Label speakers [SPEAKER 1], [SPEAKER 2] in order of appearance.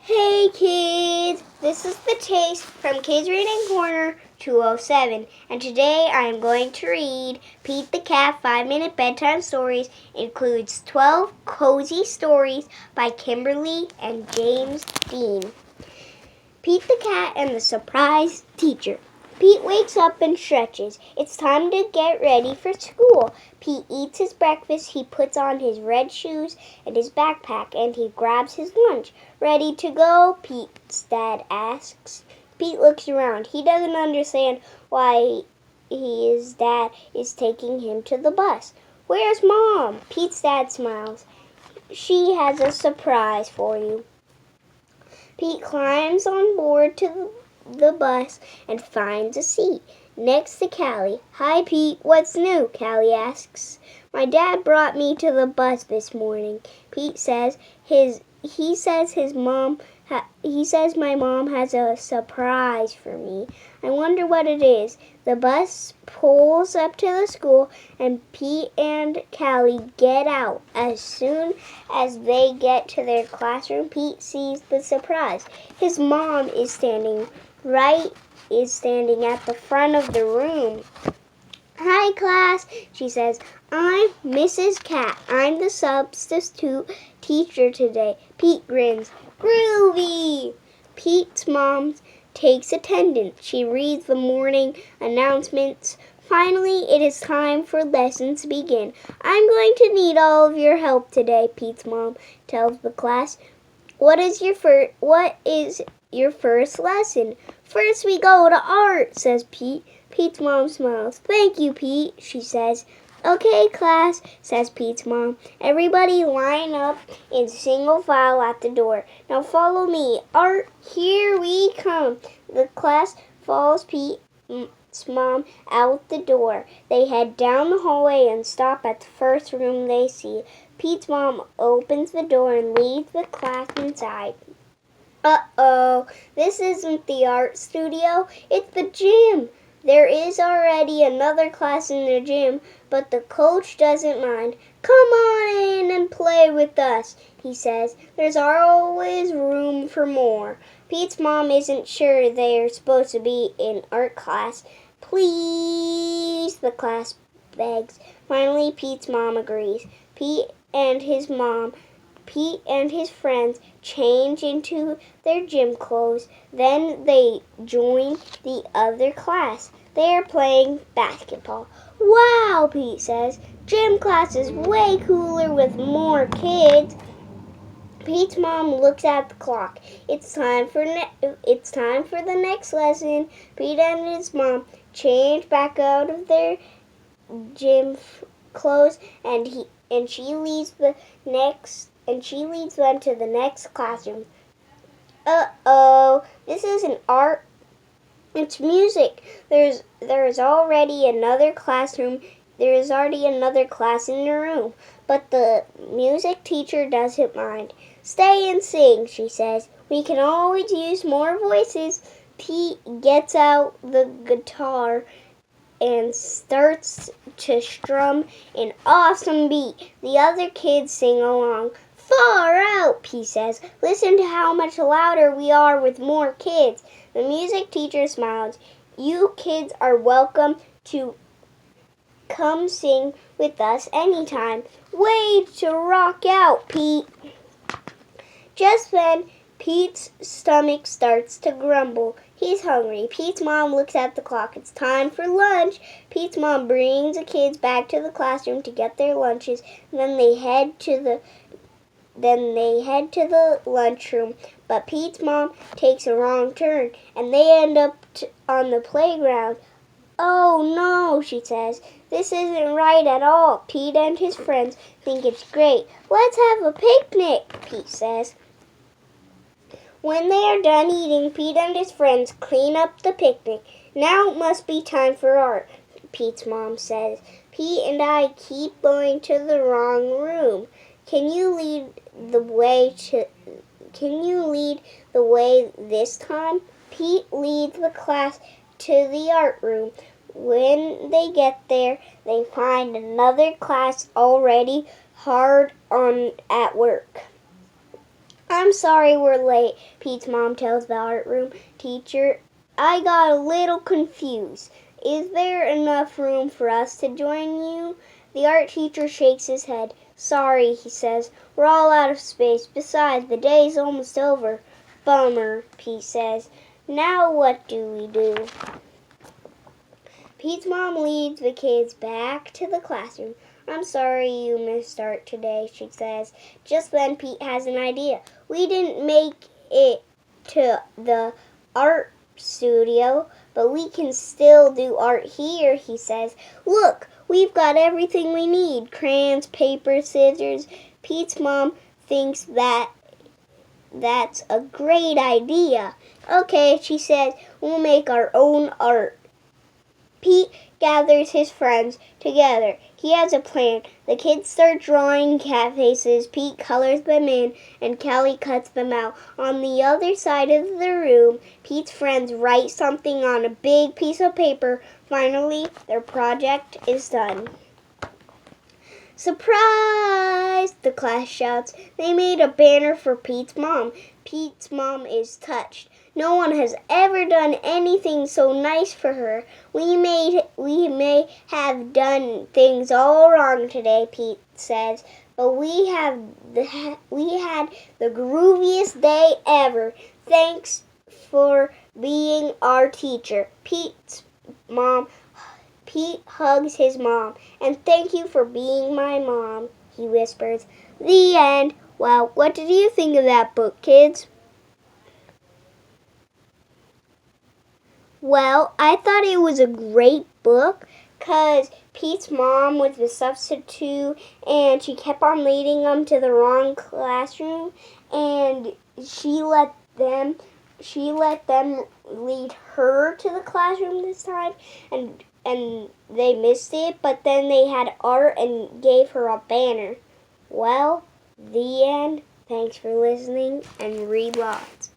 [SPEAKER 1] Hey kids, this is the Taste from Kids Reading Corner 207, and today I am going to read Pete the Cat 5-Minute Bedtime Stories. It includes 12 cozy stories by Kimberly and James Dean. Pete the Cat and the Surprise Teacher. Pete wakes up and stretches. It's time to get ready for school. Pete eats his breakfast, he puts on his red shoes and his backpack, and he grabs his lunch. Ready to go? Pete's dad asks. Pete looks around. He doesn't understand why his dad is taking him to the bus. Where's Mom? Pete's dad smiles. She has a surprise for you. Pete climbs on board to the bus and finds a seat next to Callie. Hi, Pete. What's new? Callie asks. My dad brought me to the bus this morning. Pete says he says my mom has a surprise for me. I wonder what it is. The bus pulls up to the school and Pete and Callie get out. As soon as they get to their classroom, Pete sees the surprise. His mom is standing at the front of the room. Hi, class, she says. I'm Mrs. Cat. I'm the substitute teacher today. Pete grins. Groovy! Pete's mom takes attendance. She reads the morning announcements. Finally, it is time for lessons to begin. I'm going to need all of your help today, Pete's mom tells the class. What is your first lesson? First we go to art, says Pete. Pete's mom smiles. Thank you, Pete, she says. Okay, class, says Pete's mom. Everybody line up in single file at the door. Now follow me. Art, here we come. The class follows Pete's mom out the door. They head down the hallway and stop at the first room they see. Pete's mom opens the door and leads the class inside. Uh-oh, this isn't the art studio, it's the gym. There is already another class in the gym, but the coach doesn't mind. Come on in and play with us, he says. There's always room for more. Pete's mom isn't sure they're supposed to be in art class. Please, the class begs. Finally, Pete's mom agrees. Pete and his friends change into their gym clothes. Then they join the other class. They are playing basketball. Wow, Pete says. Gym class is way cooler with more kids. Pete's mom looks at the clock. It's time for the next lesson. Pete and his mom change back out of their gym clothes, and she leads them to the next classroom. Uh-oh, this isn't art, it's music. There is already another class in the room, but the music teacher doesn't mind. Stay and sing, she says. We can always use more voices. Pete gets out the guitar and starts to strum an awesome beat. The other kids sing along. Far out, Pete says. Listen to how much louder we are with more kids. The music teacher smiles. You kids are welcome to come sing with us anytime. Way to rock out, Pete. Just then, Pete's stomach starts to grumble. He's hungry. Pete's mom looks at the clock. It's time for lunch. Pete's mom brings the kids back to the classroom to get their lunches. And then they head to the lunchroom. But Pete's mom takes a wrong turn, and they end up on the playground. Oh no, she says. This isn't right at all. Pete and his friends think it's great. Let's have a picnic, Pete says. When they are done eating, Pete and his friends clean up the picnic. Now it must be time for art, Pete's mom says. Pete and I keep going to the wrong room. Can you lead the way this time? Pete leads the class to the art room. When they get there, they find another class already hard at work. I'm sorry we're late, Pete's mom tells the art room teacher. I got a little confused. Is there enough room for us to join you? The art teacher shakes his head. Sorry, he says. We're all out of space. Besides, the day's almost over. Bummer, Pete says. Now what do we do? Pete's mom leads the kids back to the classroom. I'm sorry you missed art today, she says. Just then Pete has an idea. We didn't make it to the art studio, but we can still do art here, he says. Look, we've got everything we need. Crayons, paper, scissors. Pete's mom thinks that's a great idea. Okay, she says, we'll make our own art. Pete gathers his friends together. He has a plan. The kids start drawing cat faces. Pete colors them in, and Callie cuts them out. On the other side of the room, Pete's friends write something on a big piece of paper. Finally, their project is done. Surprise! The class shouts. They made a banner for Pete's mom. Pete's mom is touched. No one has ever done anything so nice for her. We may have done things all wrong today, Pete says, but we had the grooviest day ever. Thanks for being our teacher. Pete hugs his mom. And thank you for being my mom, he whispers. The end. Well, what did you think of that book, kids? Well, I thought it was a great book because Pete's mom was the substitute and she kept on leading them to the wrong classroom, and she let them lead her to the classroom this time, and they missed it, but then they had art and gave her a banner. Well, the end. Thanks for listening, and read lots.